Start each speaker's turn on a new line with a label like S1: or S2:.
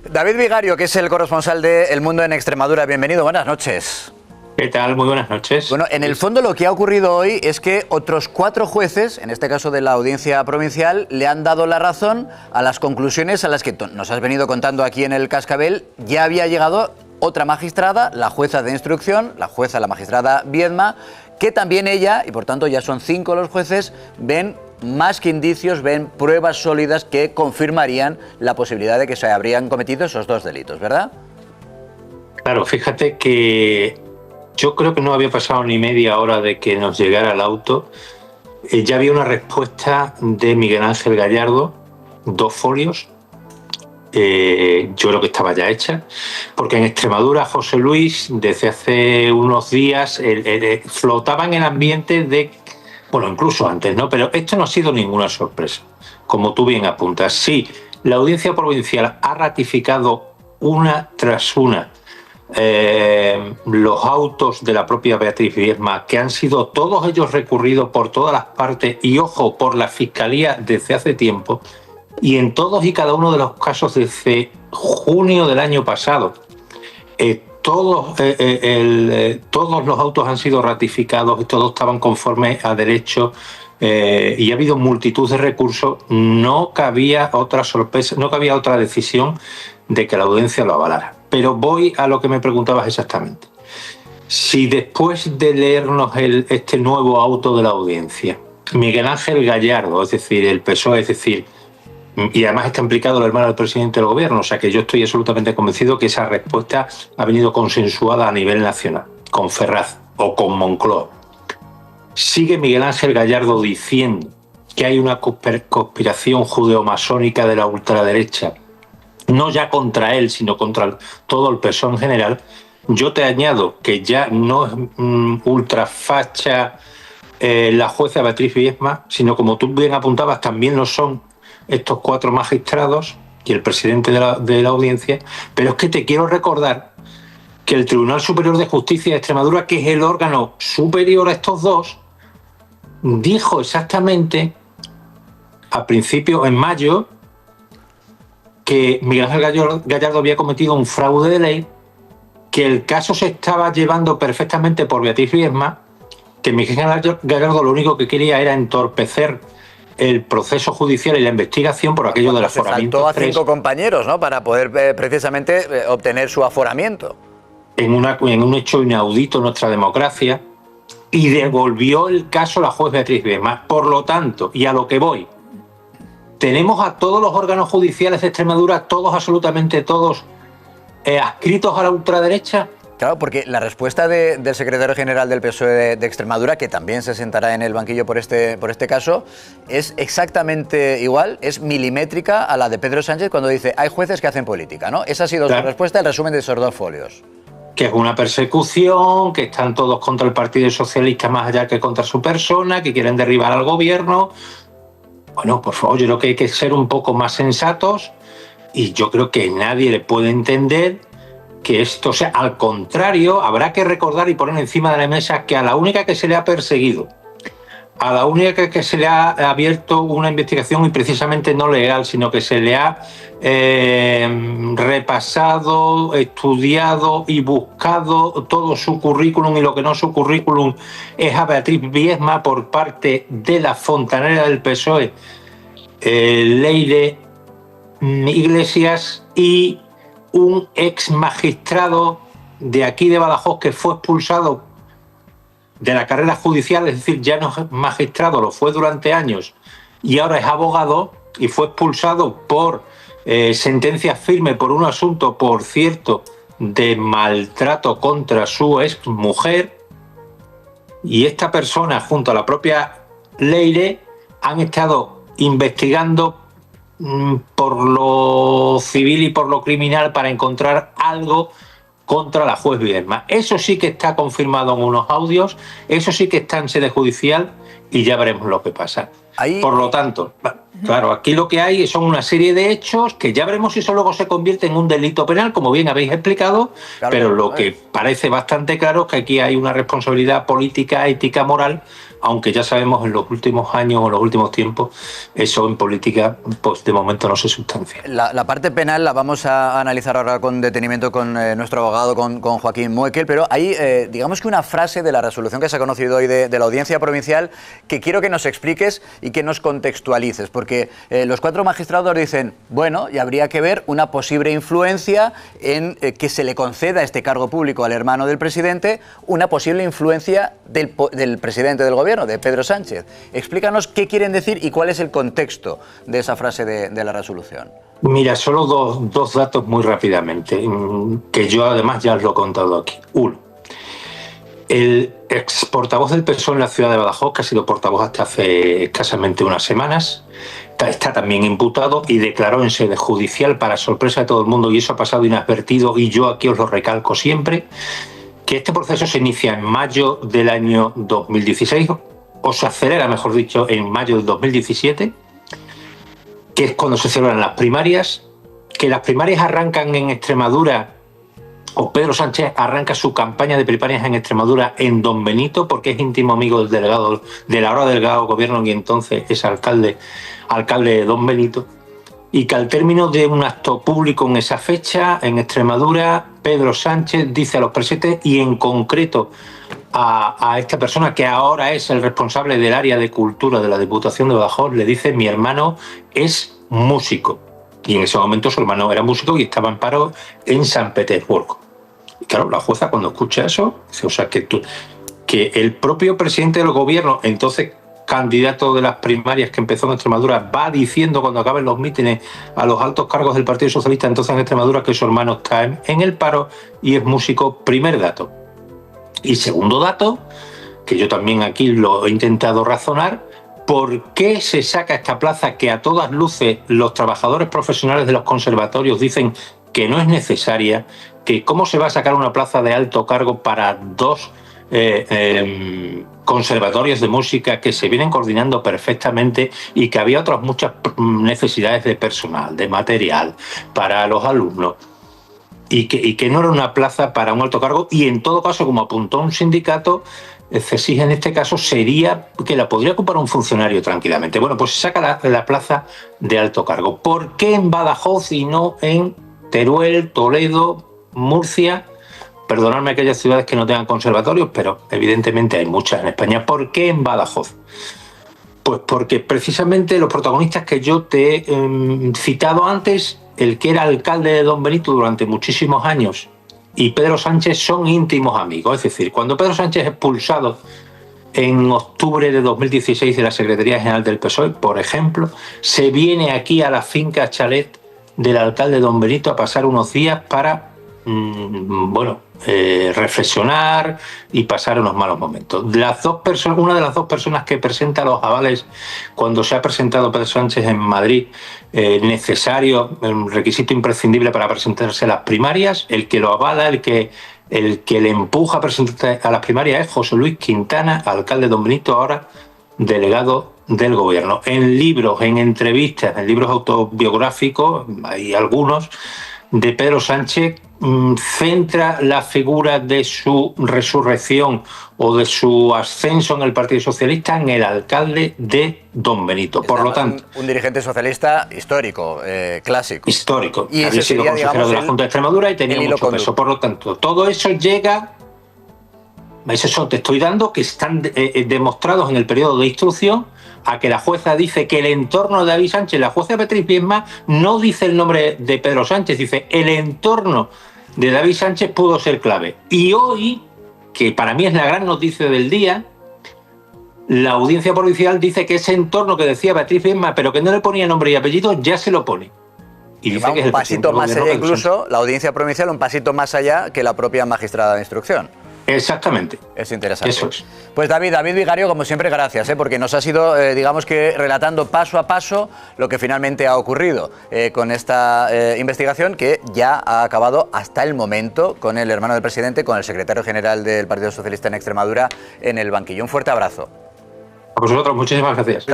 S1: David Vigario, que es el corresponsal de El Mundo en Extremadura. Bienvenido, buenas noches.
S2: ¿Qué tal? Muy buenas noches.
S1: Bueno, en el fondo lo que ha ocurrido hoy es que otros 4 jueces, en este caso de la Audiencia Provincial, le han dado la razón a las conclusiones a las que nos has venido contando aquí en el Cascabel. Ya había llegado otra magistrada, la jueza de instrucción, la magistrada Viedma, que también ella, y por tanto ya son 5 los jueces, ven más que indicios, ven pruebas sólidas que confirmarían la posibilidad de que se habrían cometido esos 2 delitos, ¿verdad?
S2: Claro, fíjate que yo creo que no había pasado ni media hora de que nos llegara el auto. Ya había una respuesta de Miguel Ángel Gallardo, 2 folios. Yo creo que estaba ya hecha, porque en Extremadura, José Luis, desde hace unos días, flotaba en el ambiente de, bueno, incluso antes, ¿no? Pero esto no ha sido ninguna sorpresa, como tú bien apuntas. Sí, la Audiencia Provincial ha ratificado una tras una los autos de la propia Beatriz Viedma, que han sido todos ellos recurridos por todas las partes y, ojo, por la Fiscalía desde hace tiempo, y en todos y cada uno de los casos desde junio del año pasado. Todos los autos han sido ratificados y todos estaban conformes a derecho, y ha habido multitud de recursos. No cabía otra sorpresa, no cabía otra decisión de que la audiencia lo avalara. Pero voy a lo que me preguntabas exactamente. Si después de leernos este nuevo auto de la audiencia, Miguel Ángel Gallardo, es decir, el PSOE, es decir, y además está implicado el hermano del presidente del gobierno, o sea que yo estoy absolutamente convencido que esa respuesta ha venido consensuada a nivel nacional, con Ferraz o con Moncloa. Sigue Miguel Ángel Gallardo diciendo que hay una conspiración judeomasónica de la ultraderecha, no ya contra él, sino contra todo el PSOE en general. Yo te añado que ya no es ultrafacha la jueza Beatriz Viedma, sino, como tú bien apuntabas, también lo son estos 4 magistrados y el presidente de la audiencia. Pero es que te quiero recordar que el Tribunal Superior de Justicia de Extremadura, que es el órgano superior a estos 2, dijo exactamente a principios, en mayo, que Miguel Ángel Gallardo había cometido un fraude de ley, que el caso se estaba llevando perfectamente por Beatriz Viedma, que Miguel Ángel Gallardo lo único que quería era entorpecer el proceso judicial y la investigación por aquello del aforamiento.
S1: Saltó a 5 compañeros, ¿no?, para poder precisamente obtener su aforamiento. En
S2: un hecho inaudito en nuestra democracia, y devolvió el caso a la juez Beatriz Viedma. Por lo tanto, y a lo que voy, tenemos a todos los órganos judiciales de Extremadura, todos, absolutamente todos, adscritos a la ultraderecha.
S1: Claro, porque la respuesta del secretario general del PSOE de Extremadura, que también se sentará en el banquillo por este caso, es exactamente igual, es milimétrica a la de Pedro Sánchez cuando dice hay jueces que hacen política, ¿no? Esa ha sido su respuesta, el resumen de esos 2 folios.
S2: Que es una persecución, que están todos contra el Partido Socialista más allá que contra su persona, que quieren derribar al gobierno. Bueno, por favor, yo creo que hay que ser un poco más sensatos, y yo creo que nadie le puede entender que esto sea. Al contrario, habrá que recordar y poner encima de la mesa que a la única que se le ha perseguido, a la única que se le ha abierto una investigación, y precisamente no legal, sino que se le ha repasado, estudiado y buscado todo su currículum y lo que no su currículum, es a Beatriz Viedma por parte de la fontanera del PSOE, Leire Iglesias, y un ex magistrado de aquí de Badajoz que fue expulsado de la carrera judicial, es decir, ya no es magistrado, lo fue durante años y ahora es abogado, y fue expulsado por sentencia firme por un asunto, por cierto, de maltrato contra su ex mujer. Y esta persona, junto a la propia Leire, han estado investigando por lo civil y por lo criminal para encontrar algo contra la juez Viedma. Eso sí que está confirmado en unos audios, eso sí que está en sede judicial, y ya veremos lo que pasa. Por lo tanto, claro, aquí lo que hay son una serie de hechos que ya veremos si eso luego se convierte en un delito penal, como bien habéis explicado, claro, pero lo que parece bastante claro es que aquí hay una responsabilidad política, ética, moral aunque ya sabemos en los últimos años o los últimos tiempos, eso en política pues de momento no se sustancia.
S1: La parte penal la vamos a analizar ahora con detenimiento con nuestro abogado, con Joaquín Moekel, pero hay, digamos que una frase de la resolución que se ha conocido hoy de la Audiencia Provincial que quiero que nos expliques y que nos contextualices, porque los 4 magistrados dicen, bueno, y habría que ver una posible influencia en que se le conceda este cargo público al hermano del presidente, una posible influencia del presidente del gobierno, de Pedro Sánchez. Explícanos qué quieren decir y cuál es el contexto de esa frase de la resolución.
S2: Mira, solo dos datos muy rápidamente, que yo además ya os lo he contado aquí. Uno, el ex portavoz del PSOE en la ciudad de Badajoz, que ha sido portavoz hasta hace escasamente unas semanas, está también imputado y declaró en sede judicial, para sorpresa de todo el mundo, y eso ha pasado inadvertido, y yo aquí os lo recalco siempre, que este proceso se inicia en mayo del año 2016, o se acelera, mejor dicho, en mayo del 2017, que es cuando se celebran las primarias, que las primarias arrancan en Extremadura, o Pedro Sánchez arranca su campaña de primarias en Extremadura en Don Benito, porque es íntimo amigo del delegado, del ahora delegado de gobierno y entonces es alcalde de Don Benito, y que al término de un acto público en esa fecha, en Extremadura, Pedro Sánchez dice a los presentes, y en concreto a esta persona que ahora es el responsable del área de cultura de la Diputación de Badajoz, le dice: mi hermano es músico. Y en ese momento su hermano era músico y estaba en paro en San Petersburgo. Y claro, la jueza cuando escucha eso, dice, o sea, que el propio presidente del gobierno, entonces candidato de las primarias que empezó en Extremadura, va diciendo cuando acaben los mítines a los altos cargos del Partido Socialista entonces en Extremadura que su hermano está en el paro y es músico. Primer dato. Y segundo dato, que yo también aquí lo he intentado razonar: ¿por qué se saca esta plaza que a todas luces los trabajadores profesionales de los conservatorios dicen que no es necesaria? Que ¿cómo se va a sacar una plaza de alto cargo para 2 conservatorios de música que se vienen coordinando perfectamente y que había otras muchas necesidades de personal, de material para los alumnos? Y que no era una plaza para un alto cargo, y en todo caso, como apuntó un sindicato, CESIG en este caso, sería que la podría ocupar un funcionario tranquilamente. Bueno, pues se saca la plaza de alto cargo. ¿Por qué en Badajoz y no en Teruel, Toledo, Murcia? Perdonadme aquellas ciudades que no tengan conservatorios, pero evidentemente hay muchas en España. ¿Por qué en Badajoz? Pues porque precisamente los protagonistas que yo te he citado antes, el que era alcalde de Don Benito durante muchísimos años y Pedro Sánchez, son íntimos amigos. Es decir, cuando Pedro Sánchez es expulsado en octubre de 2016 de la Secretaría General del PSOE, por ejemplo, se viene aquí a la finca chalet del alcalde de Don Benito a pasar unos días para reflexionar y pasar unos malos momentos. Una de las 2 personas que presenta los avales cuando se ha presentado Pedro Sánchez en Madrid, necesario, un requisito imprescindible para presentarse a las primarias, el que lo avala, el que le empuja a presentarse a las primarias es José Luis Quintana, alcalde de Don Benito, ahora delegado del gobierno. En libros, en entrevistas, en libros autobiográficos, hay algunos de Pedro Sánchez, centra la figura de su resurrección o de su ascenso en el Partido Socialista en el alcalde de Don Benito. Por lo tanto,
S1: un dirigente socialista histórico, clásico.
S2: Histórico.
S1: Y
S2: había sido consejero de la Junta de Extremadura y tenía mucho peso. Por lo tanto, todo eso llega... Eso te estoy dando que están demostrados en el periodo de instrucción, a que la jueza dice que el entorno de David Sánchez, la jueza Beatriz Biesma, no dice el nombre de Pedro Sánchez, dice el entorno de David Sánchez pudo ser clave. Y hoy, que para mí es la gran noticia del día, la Audiencia Provincial dice que ese entorno que decía Beatriz Biesma, pero que no le ponía nombre y apellido, ya se lo pone.
S1: Y dice que es un pasito más allá, incluso la Audiencia Provincial, un pasito más allá que la propia magistrada de instrucción.
S2: Exactamente.
S1: Es interesante.
S2: Eso es.
S1: Pues David Vigario, como siempre, gracias, porque nos has ido, digamos que, relatando paso a paso lo que finalmente ha ocurrido con esta investigación, que ya ha acabado hasta el momento con el hermano del presidente, con el secretario general del Partido Socialista en Extremadura en el banquillo. Un fuerte abrazo.
S2: A vosotros, muchísimas gracias.